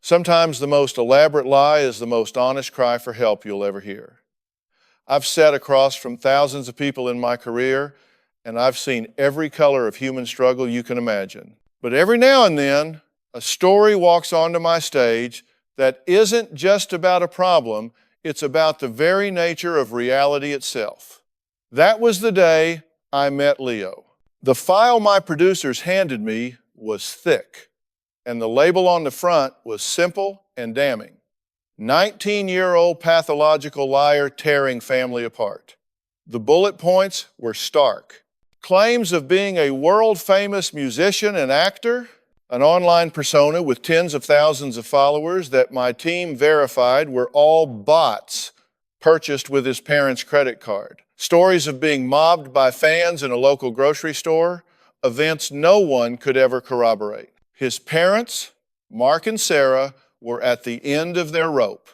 Sometimes the most elaborate lie is the most honest cry for help you'll ever hear. I've sat across from thousands of people in my career, and I've seen every color of human struggle you can imagine. But every now and then, a story walks onto my stage that isn't just about a problem, it's about the very nature of reality itself. That was the day I met Leo. The file my producers handed me was thick, and the label on the front was simple and damning. 19-year-old pathological liar tearing family apart. The bullet points were stark. Claims of being a world-famous musician and actor, an online persona with tens of thousands of followers that my team verified were all bots purchased with his parents' credit card. Stories of being mobbed by fans in a local grocery store, events no one could ever corroborate. His parents, Mark and Sarah, were at the end of their rope.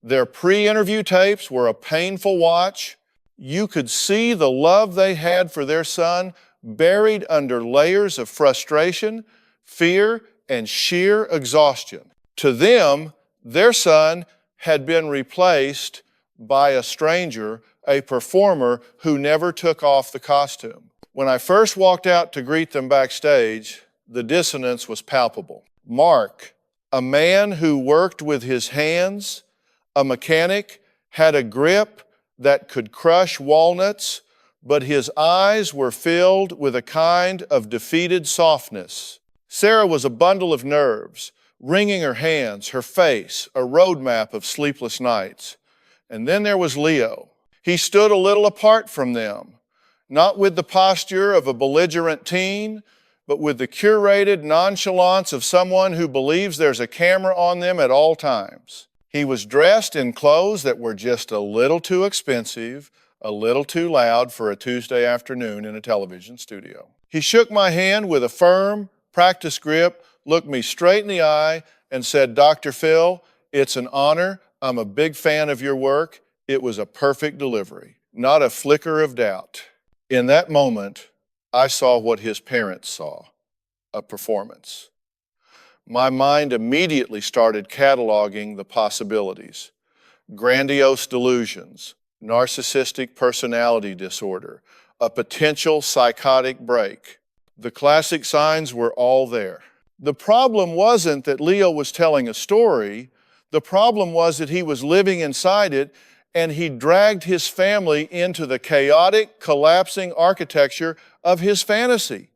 Their pre-interview tapes were a painful watch. You could see the love they had for their son buried under layers of frustration, fear, and sheer exhaustion. To them, their son had been replaced by a stranger, a performer who never took off the costume. When I first walked out to greet them backstage, the dissonance was palpable. Mark, a man who worked with his hands, a mechanic, had a grip that could crush walnuts, but his eyes were filled with a kind of defeated softness. Sarah was a bundle of nerves, wringing her hands, her face, a roadmap of sleepless nights. And then there was Leo. He stood a little apart from them, not with the posture of a belligerent teen, but with the curated nonchalance of someone who believes there's a camera on them at all times. He was dressed in clothes that were just a little too expensive, a little too loud for a Tuesday afternoon in a television studio. He shook my hand with a firm, practiced grip, looked me straight in the eye, and said, "Dr. Phil, it's an honor. I'm a big fan of your work. It was a perfect delivery." Not a flicker of doubt. In that moment, I saw what his parents saw, a performance. My mind immediately started cataloging the possibilities. Grandiose delusions, narcissistic personality disorder, a potential psychotic break. The classic signs were all there. The problem wasn't that Leo was telling a story. The problem was that he was living inside it, and he dragged his family into the chaotic, collapsing architecture of his fantasy.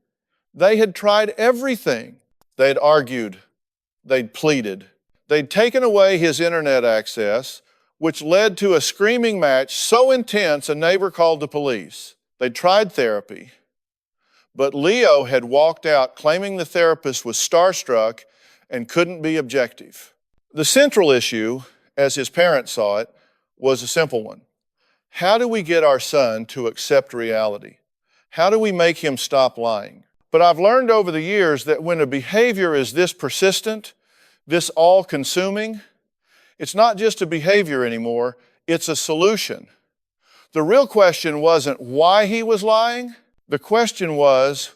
They had tried everything. They'd argued, they'd pleaded, they'd taken away his internet access, which led to a screaming match so intense a neighbor called the police. They'd tried therapy, but Leo had walked out claiming the therapist was starstruck and couldn't be objective. The central issue, as his parents saw it, was a simple one. How do we get our son to accept reality? How do we make him stop lying? But I've learned over the years that when a behavior is this persistent, this all-consuming, it's not just a behavior anymore, it's a solution. The real question wasn't why he was lying. The question was,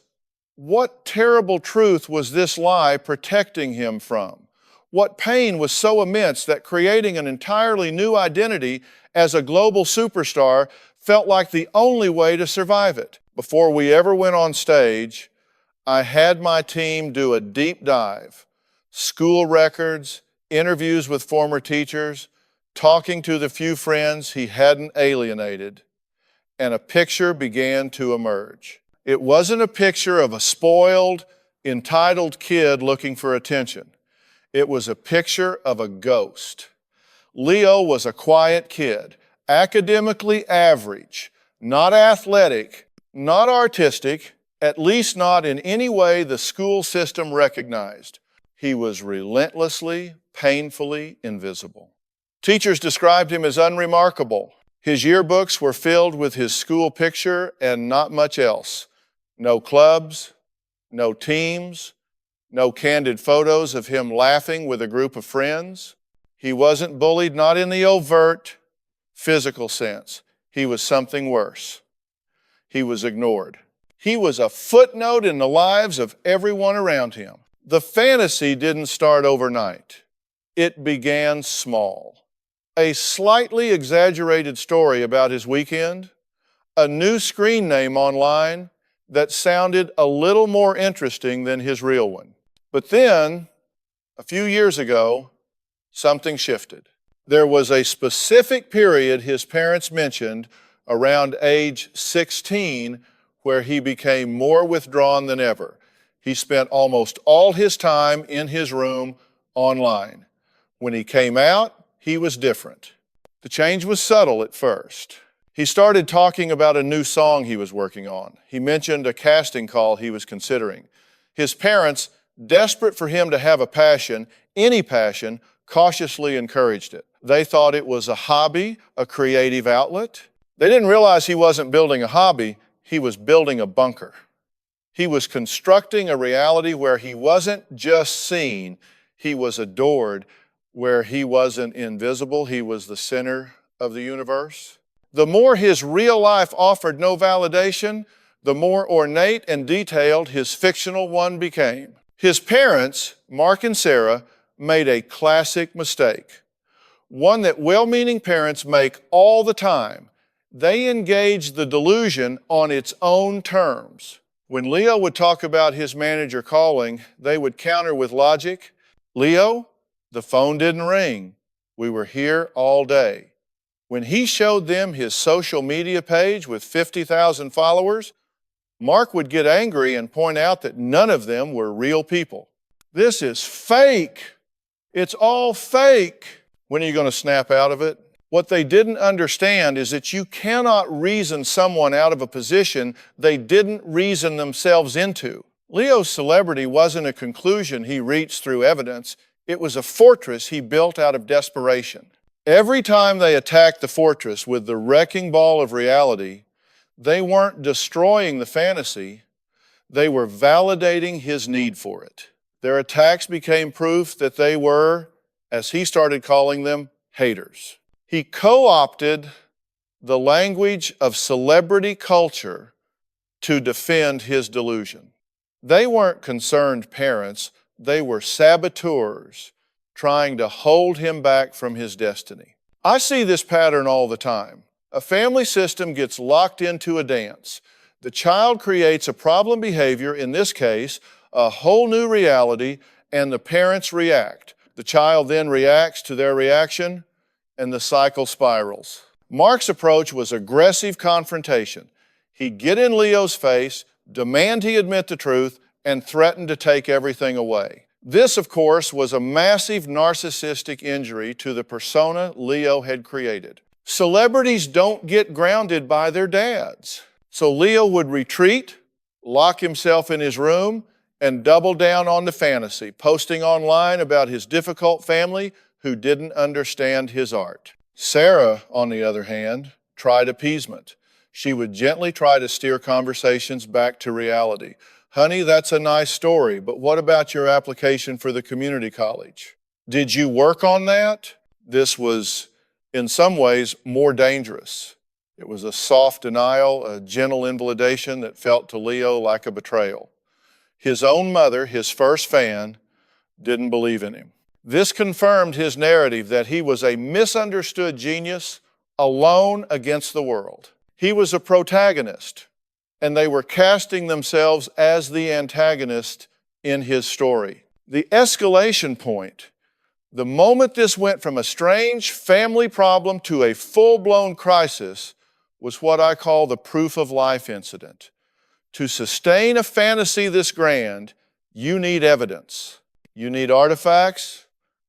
what terrible truth was this lie protecting him from? What pain was so immense that creating an entirely new identity as a global superstar felt like the only way to survive it? Before we ever went on stage, I had my team do a deep dive, school records, interviews with former teachers, talking to the few friends he hadn't alienated, and a picture began to emerge. It wasn't a picture of a spoiled, entitled kid looking for attention. It was a picture of a ghost. Leo was a quiet kid, academically average, not athletic, not artistic, at least not in any way the school system recognized. He was relentlessly, painfully invisible. Teachers described him as unremarkable. His yearbooks were filled with his school picture and not much else. No clubs, no teams, no candid photos of him laughing with a group of friends. He wasn't bullied, not in the overt, physical sense. He was something worse. He was ignored. He was a footnote in the lives of everyone around him. The fantasy didn't start overnight. It began small. A slightly exaggerated story about his weekend, a new screen name online that sounded a little more interesting than his real one. But then, a few years ago, something shifted. There was a specific period his parents mentioned around age 16 where he became more withdrawn than ever. He spent almost all his time in his room online. When he came out, he was different. The change was subtle at first. He started talking about a new song he was working on. He mentioned a casting call he was considering. His parents, desperate for him to have a passion, any passion, cautiously encouraged it. They thought it was a hobby, a creative outlet. They didn't realize he wasn't building a hobby, he was building a bunker. He was constructing a reality where he wasn't just seen, he was adored, where he wasn't invisible, he was the center of the universe. The more his real life offered no validation, the more ornate and detailed his fictional one became. His parents, Mark and Sarah, made a classic mistake, one that well-meaning parents make all the time. They engaged the delusion on its own terms. When Leo would talk about his manager calling, they would counter with logic, "Leo, the phone didn't ring. We were here all day." When he showed them his social media page with 50,000 followers, Mark would get angry and point out that none of them were real people. "This is fake. It's all fake." When are you going to snap out of it? What they didn't understand is that you cannot reason someone out of a position they didn't reason themselves into. Leo's celebrity wasn't a conclusion he reached through evidence. It was a fortress he built out of desperation. Every time they attacked the fortress with the wrecking ball of reality, they weren't destroying the fantasy, they were validating his need for it. Their attacks became proof that they were, as he started calling them, haters. He co-opted the language of celebrity culture to defend his delusion. They weren't concerned parents, they were saboteurs trying to hold him back from his destiny. I see this pattern all the time. A family system gets locked into a dance. The child creates a problem behavior, in this case, a whole new reality, and the parents react. The child then reacts to their reaction, and the cycle spirals. Mark's approach was aggressive confrontation. He'd get in Leo's face, demand he admit the truth, and threaten to take everything away. This, of course, was a massive narcissistic injury to the persona Leo had created. Celebrities don't get grounded by their dads. So Leo would retreat, lock himself in his room, and double down on the fantasy, posting online about his difficult family who didn't understand his art. Sarah, on the other hand, tried appeasement. She would gently try to steer conversations back to reality. "Honey, that's a nice story, but what about your application for the community college? Did you work on that?" This was, in some ways, more dangerous. It was a soft denial, a gentle invalidation that felt to Leo like a betrayal. His own mother, his first fan, didn't believe in him. This confirmed his narrative that he was a misunderstood genius, alone against the world. He was a protagonist, and they were casting themselves as the antagonist in his story. The escalation point, the moment this went from a strange family problem to a full-blown crisis, was what I call the proof of life incident. To sustain a fantasy this grand, you need evidence. You need artifacts.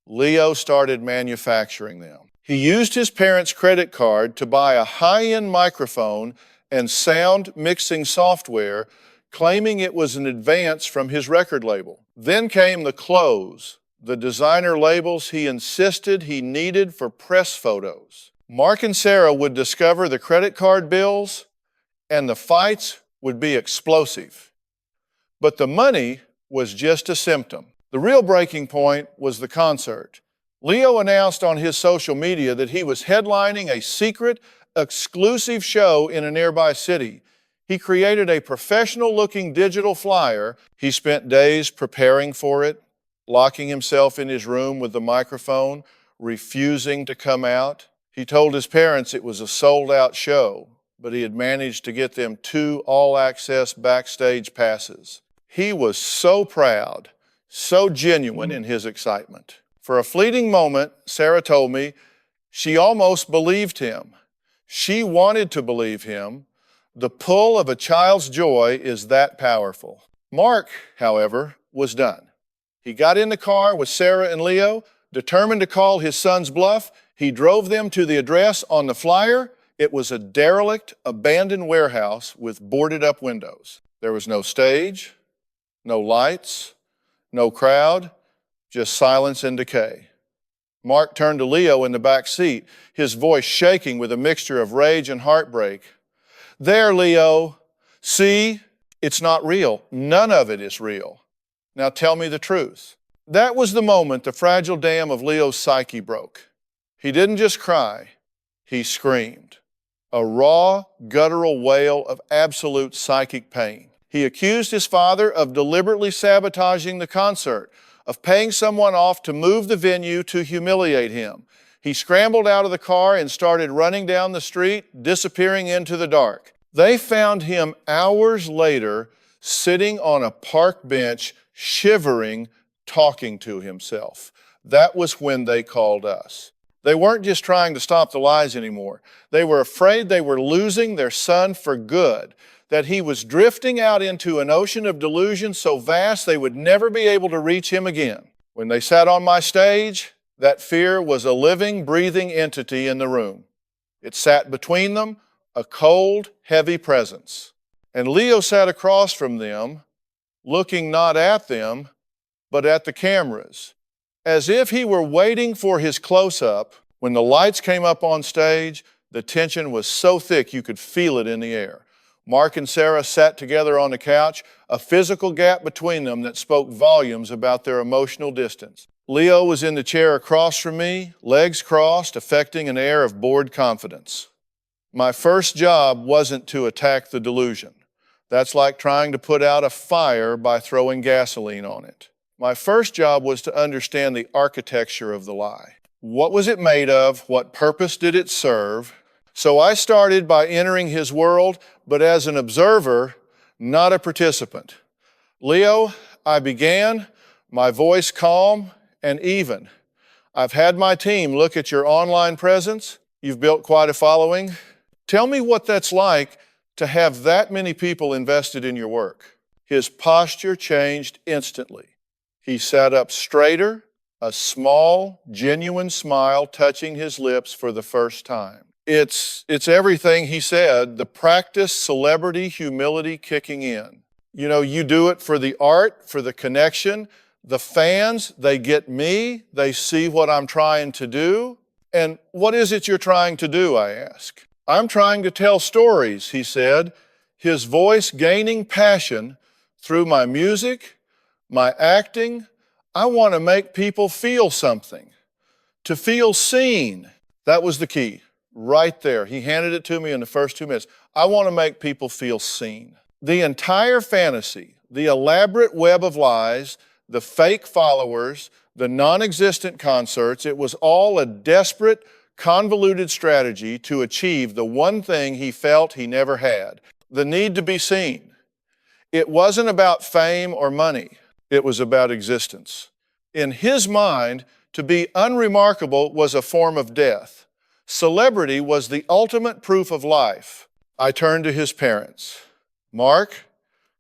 Leo started manufacturing them. He used his parents' credit card to buy a high-end microphone and sound mixing software, claiming it was an advance from his record label. Then came the clothes, the designer labels he insisted he needed for press photos. Mark and Sarah would discover the credit card bills, and the fights would be explosive. But the money was just a symptom. The real breaking point was the concert. Leo announced on his social media that he was headlining a secret, exclusive show in a nearby city. He created a professional-looking digital flyer. He spent days preparing for it, locking himself in his room with the microphone, refusing to come out. He told his parents it was a sold-out show, but he had managed to get them 2 all-access backstage passes. He was so proud, so genuine in his excitement. For a fleeting moment, Sarah told me, she almost believed him. She wanted to believe him. The pull of a child's joy is that powerful. Mark, however, was done. He got in the car with Sarah and Leo, determined to call his son's bluff. He drove them to the address on the flyer. It was a derelict, abandoned warehouse with boarded-up windows. There was no stage, no lights, no crowd, just silence and decay. Mark turned to Leo in the back seat, his voice shaking with a mixture of rage and heartbreak. There, Leo. See, it's not real. None of it is real. Now tell me the truth. That was the moment the fragile dam of Leo's psyche broke. He didn't just cry, he screamed. A raw, guttural wail of absolute psychic pain. He accused his father of deliberately sabotaging the concert, of paying someone off to move the venue to humiliate him. He scrambled out of the car and started running down the street, disappearing into the dark. They found him hours later, sitting on a park bench, shivering, talking to himself. That was when they called us. They weren't just trying to stop the lies anymore. They were afraid they were losing their son for good, that he was drifting out into an ocean of delusion so vast they would never be able to reach him again. When they sat on my stage, that fear was a living, breathing entity in the room. It sat between them, a cold, heavy presence. And Leo sat across from them, looking not at them, but at the cameras, as if he were waiting for his close-up. When the lights came up on stage, the tension was so thick you could feel it in the air. Mark and Sarah sat together on the couch, a physical gap between them that spoke volumes about their emotional distance. Leo was in the chair across from me, legs crossed, affecting an air of bored confidence. My first job wasn't to attack the delusion. That's like trying to put out a fire by throwing gasoline on it. My first job was to understand the architecture of the lie. What was it made of? What purpose did it serve? So I started by entering his world, but as an observer, not a participant. Leo, I began, my voice calm and even. I've had my team look at your online presence. You've built quite a following. Tell me what that's like to have that many people invested in your work. His posture changed instantly. He sat up straighter, a small, genuine smile touching his lips for the first time. It's everything he said, the practiced celebrity humility kicking in. You know, you do it for the art, for the connection. The fans, they get me, they see what I'm trying to do. And what is it you're trying to do, I ask. I'm trying to tell stories, he said, his voice gaining passion through my music, my acting. I want to make people feel something, to feel seen. That was the key. Right there. He handed it to me in the first 2 minutes. I want to make people feel seen. The entire fantasy, the elaborate web of lies, the fake followers, the non-existent concerts, it was all a desperate, convoluted strategy to achieve the one thing he felt he never had, the need to be seen. It wasn't about fame or money. It was about existence. In his mind, to be unremarkable was a form of death. Celebrity was the ultimate proof of life. I turned to his parents. Mark,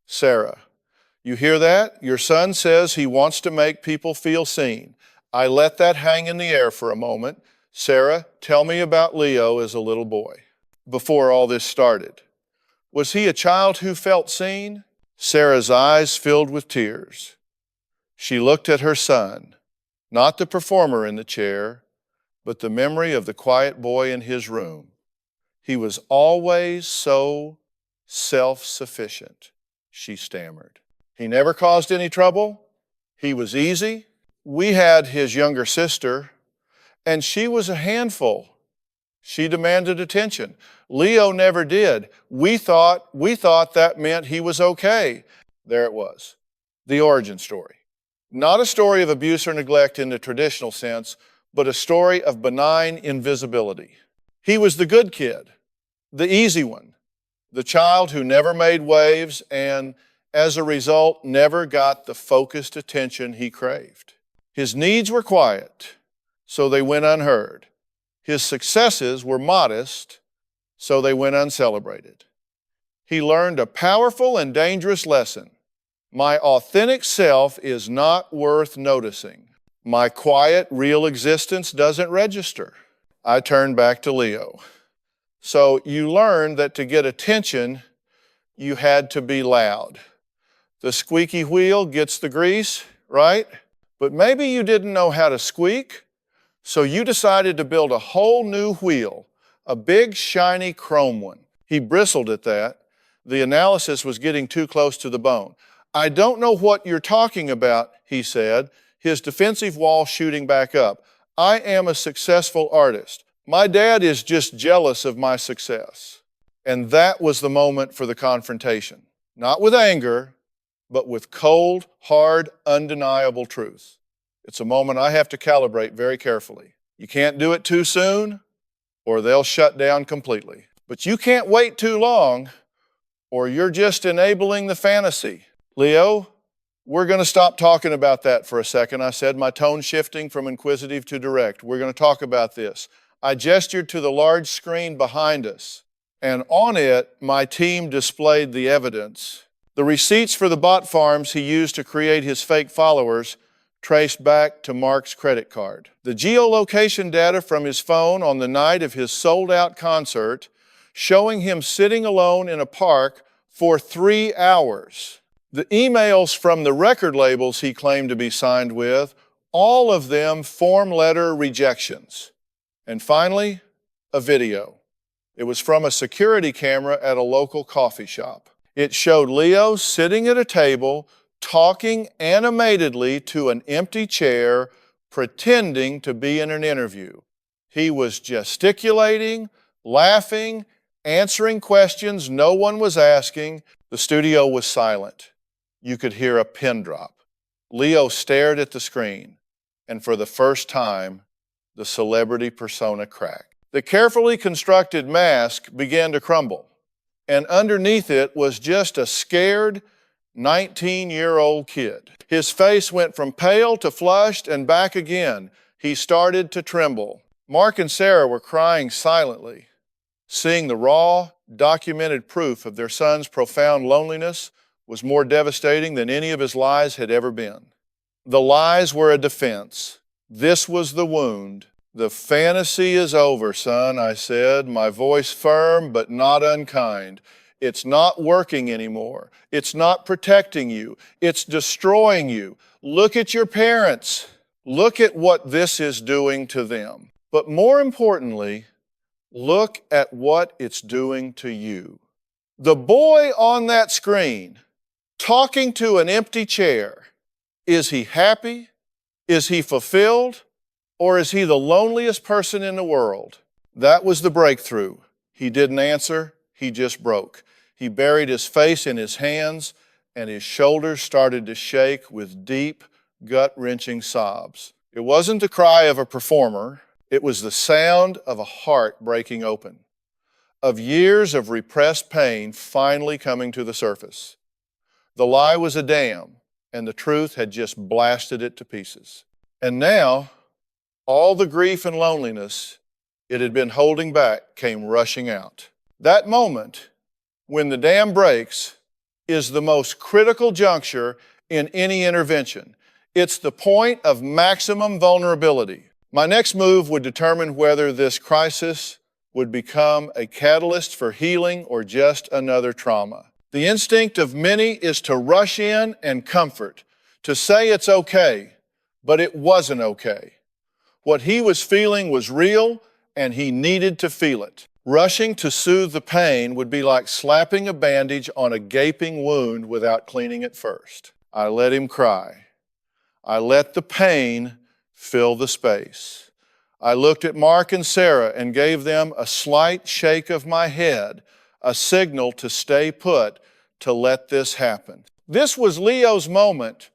Sarah, you hear that? Your son says he wants to make people feel seen. I let that hang in the air for a moment. Sarah, tell me about Leo as a little boy. Before all this started, was he a child who felt seen? Sarah's eyes filled with tears. She looked at her son, not the performer in the chair, but the memory of the quiet boy in his room. He was always so self-sufficient, she stammered. He never caused any trouble. He was easy. We had his younger sister, and she was a handful. She demanded attention. Leo never did. We thought that meant he was okay. There it was, the origin story. Not a story of abuse or neglect in the traditional sense, but a story of benign invisibility. He was the good kid, the easy one, the child who never made waves and, as a result, never got the focused attention he craved. His needs were quiet, so they went unheard. His successes were modest, so they went uncelebrated. He learned a powerful and dangerous lesson. My authentic self is not worth noticing. My quiet, real existence doesn't register. I turned back to Leo. So you learned that to get attention, you had to be loud. The squeaky wheel gets the grease, right? But maybe you didn't know how to squeak, so you decided to build a whole new wheel, a big, shiny chrome one. He bristled at that. The analysis was getting too close to the bone. I don't know what you're talking about, he said, his defensive wall shooting back up. I am a successful artist. My dad is just jealous of my success. And that was the moment for the confrontation. Not with anger, but with cold, hard, undeniable truth. It's a moment I have to calibrate very carefully. You can't do it too soon, or they'll shut down completely. But you can't wait too long, or you're just enabling the fantasy. Leo, we're going to stop talking about that for a second. I said, my tone shifting from inquisitive to direct. We're going to talk about this. I gestured to the large screen behind us, and on it, my team displayed the evidence. The receipts for the bot farms he used to create his fake followers traced back to Mark's credit card. The geolocation data from his phone on the night of his sold-out concert, showing him sitting alone in a park for 3 hours. The emails from the record labels he claimed to be signed with, all of them form letter rejections. And finally, a video. It was from a security camera at a local coffee shop. It showed Leo sitting at a table, talking animatedly to an empty chair, pretending to be in an interview. He was gesticulating, laughing, answering questions no one was asking. The studio was silent. You could hear a pin drop. Leo stared at the screen, and for the first time, the celebrity persona cracked. The carefully constructed mask began to crumble, and underneath it was just a scared 19-year-old kid. His face went from pale to flushed and back again. He started to tremble. Mark and Sarah were crying silently, seeing the raw, documented proof of their son's profound loneliness was more devastating than any of his lies had ever been. The lies were a defense. This was the wound. The fantasy is over, son, I said, my voice firm but not unkind. It's not working anymore. It's not protecting you. It's destroying you. Look at your parents. Look at what this is doing to them. But more importantly, look at what it's doing to you. The boy on that screen, talking to an empty chair, is he happy? Is he fulfilled? Or is he the loneliest person in the world? That was the breakthrough. He didn't answer, he just broke. He buried his face in his hands, and his shoulders started to shake with deep, gut-wrenching sobs. It wasn't the cry of a performer, it was the sound of a heart breaking open, of years of repressed pain finally coming to the surface. The lie was a dam, and the truth had just blasted it to pieces. And now, all the grief and loneliness it had been holding back came rushing out. That moment, when the dam breaks, is the most critical juncture in any intervention. It's the point of maximum vulnerability. My next move would determine whether this crisis would become a catalyst for healing or just another trauma. The instinct of many is to rush in and comfort, to say it's okay, but it wasn't okay. What he was feeling was real, and he needed to feel it. Rushing to soothe the pain would be like slapping a bandage on a gaping wound without cleaning it first. I let him cry. I let the pain fill the space. I looked at Mark and Sarah and gave them a slight shake of my head, a signal to stay put, to let this happen. This was Leo's moment.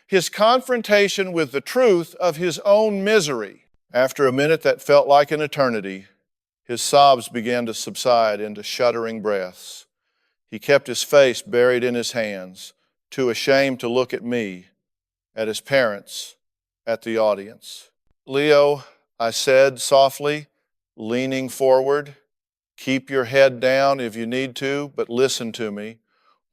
his confrontation with the truth of his own misery. After a minute that felt like an eternity, his sobs began to subside into shuddering breaths. He kept his face buried in his hands, too ashamed to look at me, at his parents, at the audience. "Leo," I said softly, leaning forward, "keep your head down if you need to, but listen to me.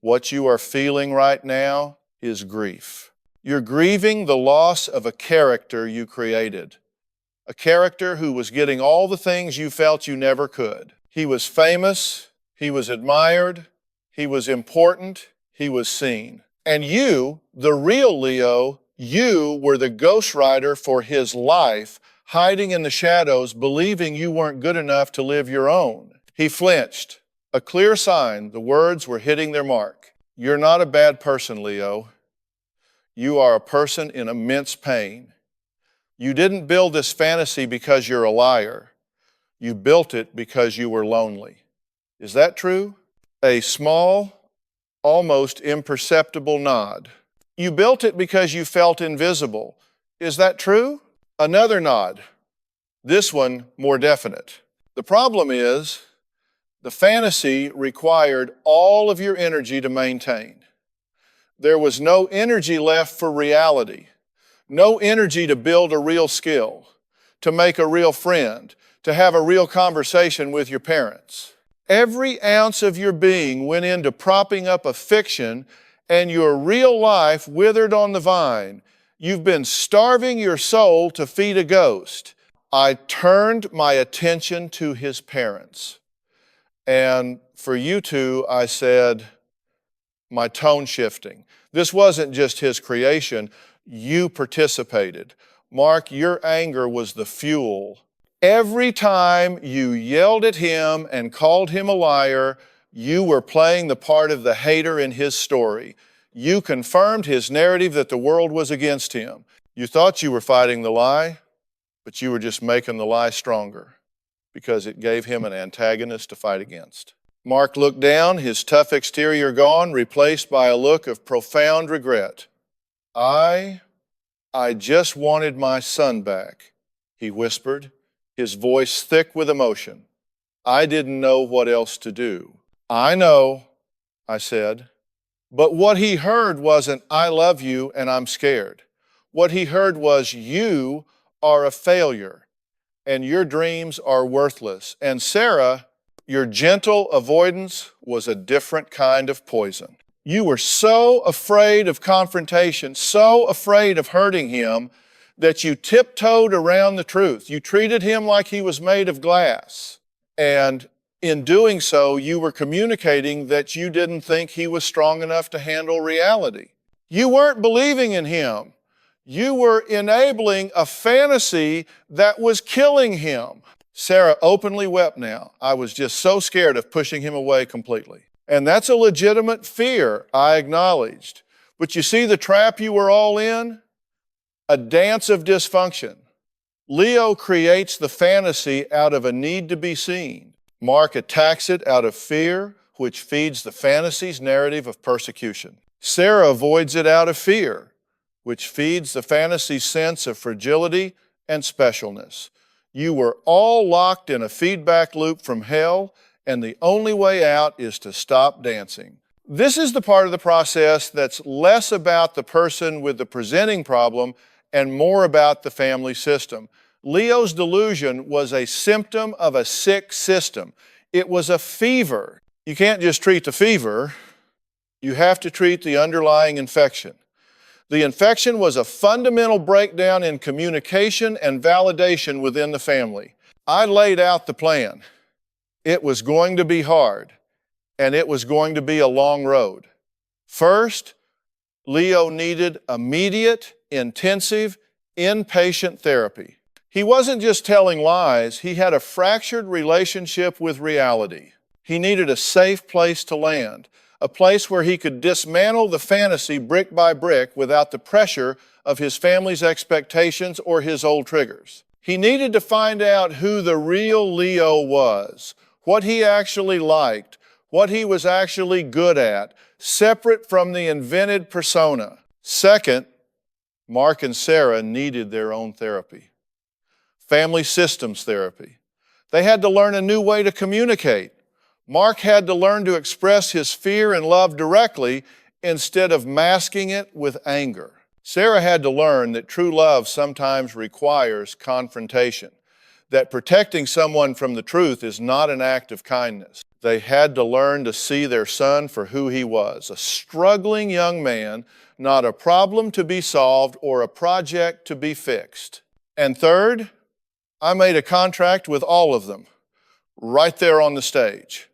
What you are feeling right now is grief. You're grieving the loss of a character you created, a character who was getting all the things you felt you never could. He was famous, he was admired, he was important, he was seen. And you, the real Leo, you were the ghostwriter for his life, hiding in the shadows, believing you weren't good enough to live your own." He flinched, a clear sign the words were hitting their mark. "You're not a bad person, Leo. You are a person in immense pain. You didn't build this fantasy because you're a liar. You built it because you were lonely. Is that true?" A small, almost imperceptible nod. "You built it because you felt invisible. Is that true?" Another nod. This one more definite. "The problem is, the fantasy required all of your energy to maintain. There was no energy left for reality, no energy to build a real skill, to make a real friend, to have a real conversation with your parents. Every ounce of your being went into propping up a fiction, and your real life withered on the vine. You've been starving your soul to feed a ghost." I turned my attention to his parents. And for you two, I said, my tone shifting. This wasn't just his creation. You participated. Mark, your anger was the fuel. Every time you yelled at him and called him a liar, you were playing the part of the hater in his story. You confirmed his narrative that the world was against him. You thought you were fighting the lie, but you were just making the lie stronger because it gave him an antagonist to fight against. Mark looked down, his tough exterior gone, replaced by a look of profound regret. I just wanted my son back," he whispered, his voice thick with emotion. "I didn't know what else to do." "I know," I said. But what he heard wasn't, "I love you and I'm scared." What he heard was, "You are a failure and your dreams are worthless." And Sarah, your gentle avoidance was a different kind of poison. You were so afraid of confrontation, so afraid of hurting him, that you tiptoed around the truth. You treated him like he was made of glass. And in doing so, you were communicating that you didn't think he was strong enough to handle reality. You weren't believing in him. You were enabling a fantasy that was killing him. Sarah openly wept now. I was just so scared of pushing him away completely. And that's a legitimate fear, I acknowledged. But you see the trap you were all in? A dance of dysfunction. Leo creates the fantasy out of a need to be seen. Mark attacks it out of fear, which feeds the fantasy's narrative of persecution. Sarah avoids it out of fear, which feeds the fantasy's sense of fragility and specialness. You were all locked in a feedback loop from hell, and the only way out is to stop dancing. This is the part of the process that's less about the person with the presenting problem and more about the family system. Leo's delusion was a symptom of a sick system. It was a fever. You can't just treat the fever. You have to treat the underlying infection. The infection was a fundamental breakdown in communication and validation within the family. I laid out the plan. It was going to be hard, and it was going to be a long road. First, Leo needed immediate, intensive, inpatient therapy. He wasn't just telling lies, he had a fractured relationship with reality. He needed a safe place to land, a place where he could dismantle the fantasy brick by brick without the pressure of his family's expectations or his old triggers. He needed to find out who the real Leo was, what he actually liked, what he was actually good at, separate from the invented persona. Second, Mark and Sarah needed their own therapy. Family systems therapy. They had to learn a new way to communicate. Mark had to learn to express his fear and love directly instead of masking it with anger. Sarah had to learn that true love sometimes requires confrontation, that protecting someone from the truth is not an act of kindness. They had to learn to see their son for who he was, a struggling young man, not a problem to be solved or a project to be fixed. And third, I made a contract with all of them, right there on the stage.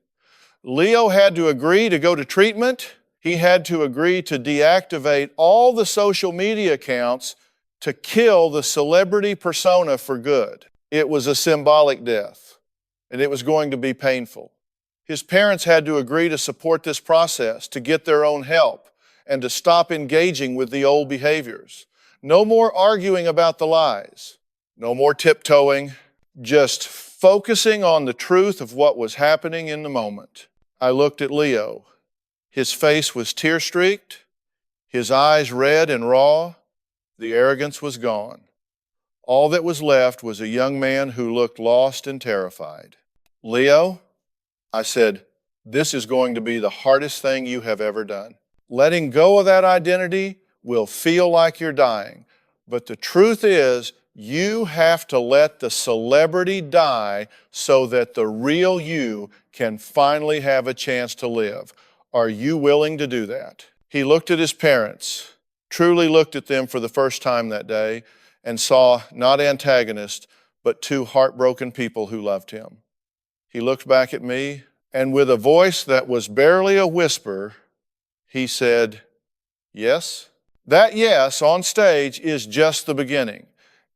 Leo had to agree to go to treatment. He had to agree to deactivate all the social media accounts to kill the celebrity persona for good. It was a symbolic death, and it was going to be painful. His parents had to agree to support this process, to get their own help, and to stop engaging with the old behaviors. No more arguing about the lies. No more tiptoeing, just focusing on the truth of what was happening in the moment. I looked at Leo. His face was tear-streaked, his eyes red and raw. The arrogance was gone. All that was left was a young man who looked lost and terrified. Leo, I said, this is going to be the hardest thing you have ever done. Letting go of that identity will feel like you're dying, but the truth is, you have to let the celebrity die so that the real you can finally have a chance to live. Are you willing to do that? He looked at his parents, truly looked at them for the first time that day, and saw not antagonists, but two heartbroken people who loved him. He looked back at me, and with a voice that was barely a whisper, he said, yes. That yes on stage is just the beginning.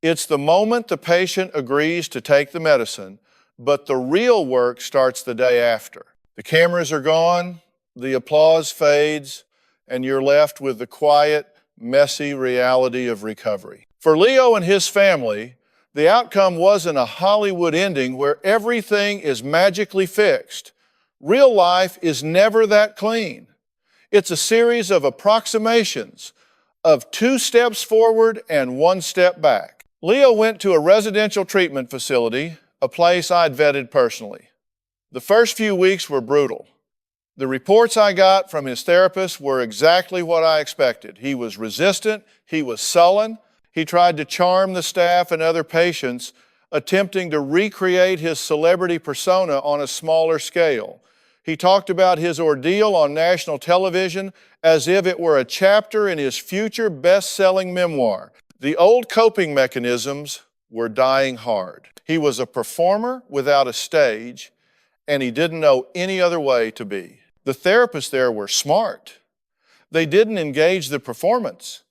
It's the moment the patient agrees to take the medicine, but the real work starts the day after. The cameras are gone, the applause fades, and you're left with the quiet, messy reality of recovery. For Leo and his family, the outcome wasn't a Hollywood ending where everything is magically fixed. Real life is never that clean. It's a series of approximations, of 2 steps forward and 1 step back. Leo went to a residential treatment facility, a place I'd vetted personally. The first few weeks were brutal. The reports I got from his therapist were exactly what I expected. He was resistant, he was sullen, he tried to charm the staff and other patients, attempting to recreate his celebrity persona on a smaller scale. He talked about his ordeal on national television as if it were a chapter in his future best-selling memoir. The old coping mechanisms were dying hard. He was a performer without a stage, and he didn't know any other way to be. The therapists there were smart. They didn't engage the performance.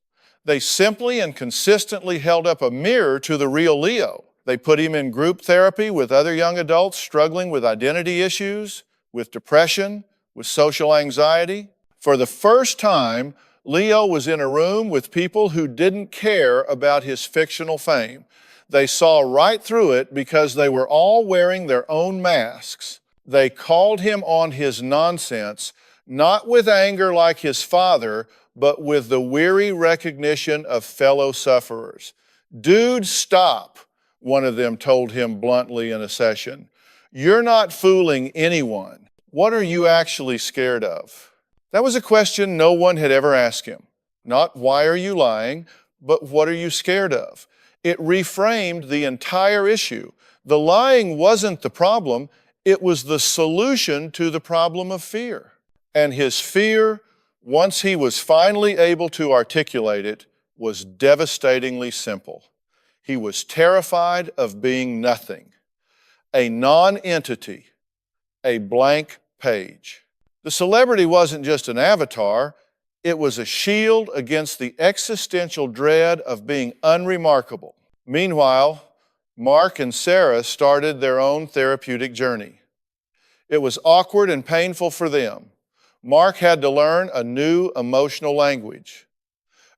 They simply and consistently held up a mirror to the real Leo. They put him in group therapy with other young adults struggling with identity issues, with depression, with social anxiety. For the first time, Leo was in a room with people who didn't care about his fictional fame. They saw right through it because they were all wearing their own masks. They called him on his nonsense, not with anger like his father, but with the weary recognition of fellow sufferers. "Dude, stop," one of them told him bluntly in a session. "You're not fooling anyone. What are you actually scared of?" That was a question no one had ever asked him. Not why are you lying, but what are you scared of? It reframed the entire issue. The lying wasn't the problem, it was the solution to the problem of fear. And his fear, once he was finally able to articulate it, was devastatingly simple. He was terrified of being nothing, a non-entity, a blank page. The celebrity wasn't just an avatar, it was a shield against the existential dread of being unremarkable. Meanwhile, Mark and Sarah started their own therapeutic journey. It was awkward and painful for them. Mark had to learn a new emotional language.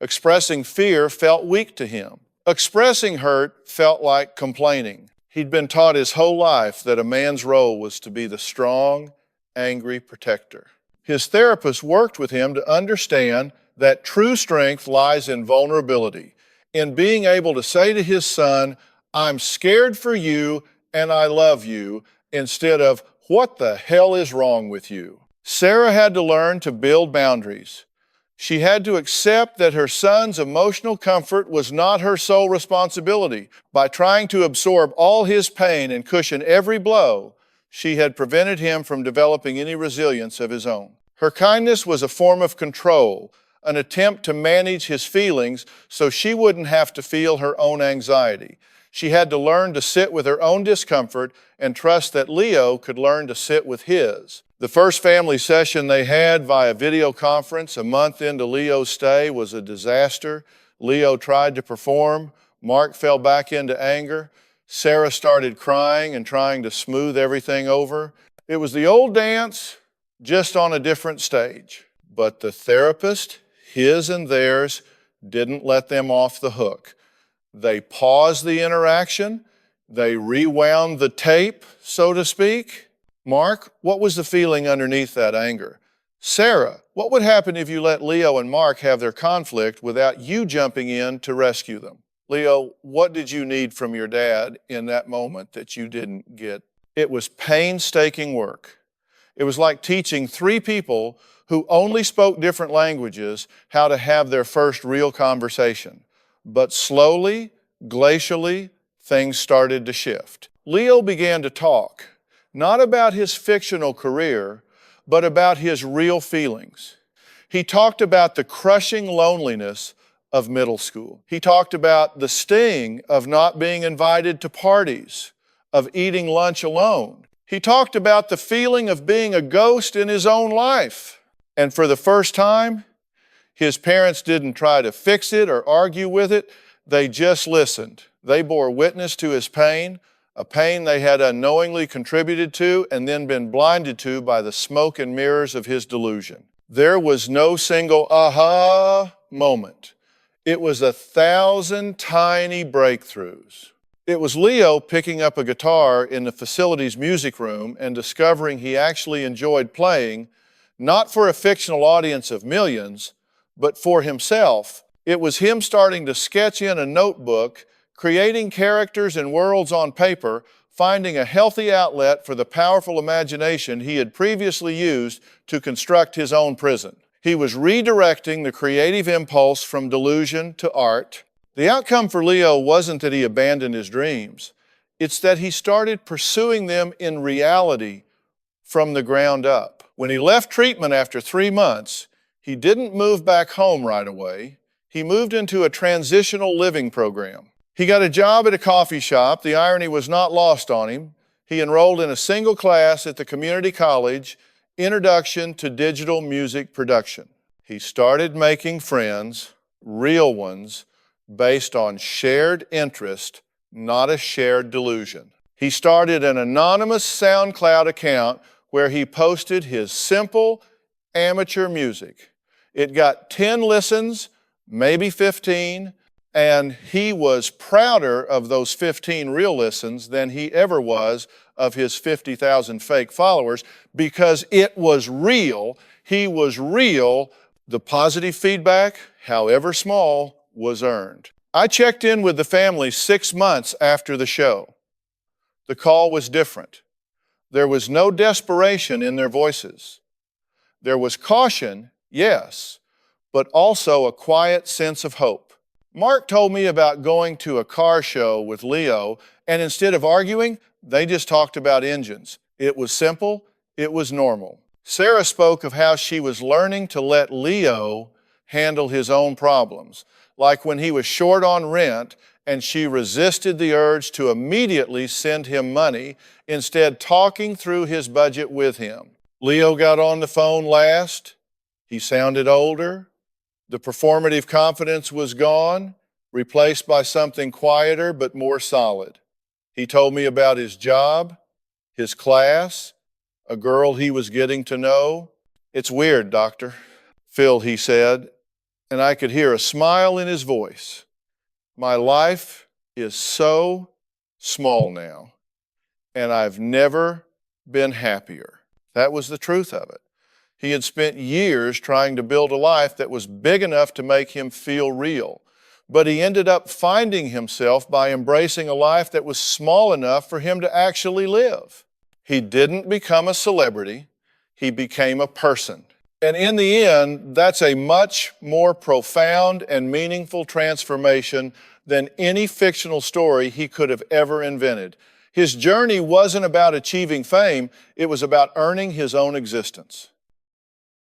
Expressing fear felt weak to him. Expressing hurt felt like complaining. He'd been taught his whole life that a man's role was to be the strong, angry protector. His therapist worked with him to understand that true strength lies in vulnerability. in being able to say to his son, "I'm scared for you and I love you," instead of, "What the hell is wrong with you?" Sarah had to learn to build boundaries. She had to accept that her son's emotional comfort was not her sole responsibility. By trying to absorb all his pain and cushion every blow, she had prevented him from developing any resilience of his own. Her kindness was a form of control, an attempt to manage his feelings so she wouldn't have to feel her own anxiety. She had to learn to sit with her own discomfort and trust that Leo could learn to sit with his. The first family session they had via video conference a month into Leo's stay was a disaster. Leo tried to perform. Mark fell back into anger. Sarah started crying and trying to smooth everything over. It was the old dance, just on a different stage. But the therapist, his and theirs, didn't let them off the hook. They paused the interaction. They rewound the tape, so to speak. Mark, what was the feeling underneath that anger? Sarah, what would happen if you let Leo and Mark have their conflict without you jumping in to rescue them? Leo, what did you need from your dad in that moment that you didn't get? It was painstaking work. It was like teaching three people who only spoke different languages how to have their first real conversation. But slowly, glacially, things started to shift. Leo began to talk, not about his fictional career, but about his real feelings. He talked about the crushing loneliness of middle school. He talked about the sting of not being invited to parties, of eating lunch alone. He talked about the feeling of being a ghost in his own life. And for the first time, his parents didn't try to fix it or argue with it. They just listened. They bore witness to his pain, a pain they had unknowingly contributed to and then been blinded to by the smoke and mirrors of his delusion. There was no single aha moment. It was 1,000 tiny breakthroughs. It was Leo picking up a guitar in the facility's music room and discovering he actually enjoyed playing, not for a fictional audience of millions, but for himself. It was him starting to sketch in a notebook, creating characters and worlds on paper, finding a healthy outlet for the powerful imagination he had previously used to construct his own prison. He was redirecting the creative impulse from delusion to art. The outcome for Leo wasn't that he abandoned his dreams. It's that he started pursuing them in reality from the ground up. When he left treatment after 3 months, he didn't move back home right away. He moved into a transitional living program. He got a job at a coffee shop. The irony was not lost on him. He enrolled in a single class at the community college, Introduction to Digital Music Production. He started making friends, real ones, based on shared interest, not a shared delusion. He started an anonymous SoundCloud account where he posted his simple amateur music. It got 10 listens, maybe 15, and he was prouder of those 15 real listens than he ever was of his 50,000 fake followers because it was real. He was real. The positive feedback, however small, was earned. I checked in with the family 6 months after the show. The call was different. There was no desperation in their voices. There was caution, yes, but also a quiet sense of hope. Mark told me about going to a car show with Leo, and instead of arguing, they just talked about engines. It was simple, it was normal. Sarah spoke of how she was learning to let Leo handle his own problems, like when he was short on rent and she resisted the urge to immediately send him money, instead talking through his budget with him. Leo got on the phone last. He sounded older. The performative confidence was gone, replaced by something quieter but more solid. He told me about his job, his class, a girl he was getting to know. "It's weird, doctor," Phil, he said, and I could hear a smile in his voice. "My life is so small now, and I've never been happier." That was the truth of it. He had spent years trying to build a life that was big enough to make him feel real. but he ended up finding himself by embracing a life that was small enough for him to actually live. He didn't become a celebrity, he became a person. And in the end, that's a much more profound and meaningful transformation than any fictional story he could have ever invented. His journey wasn't about achieving fame, it was about earning his own existence.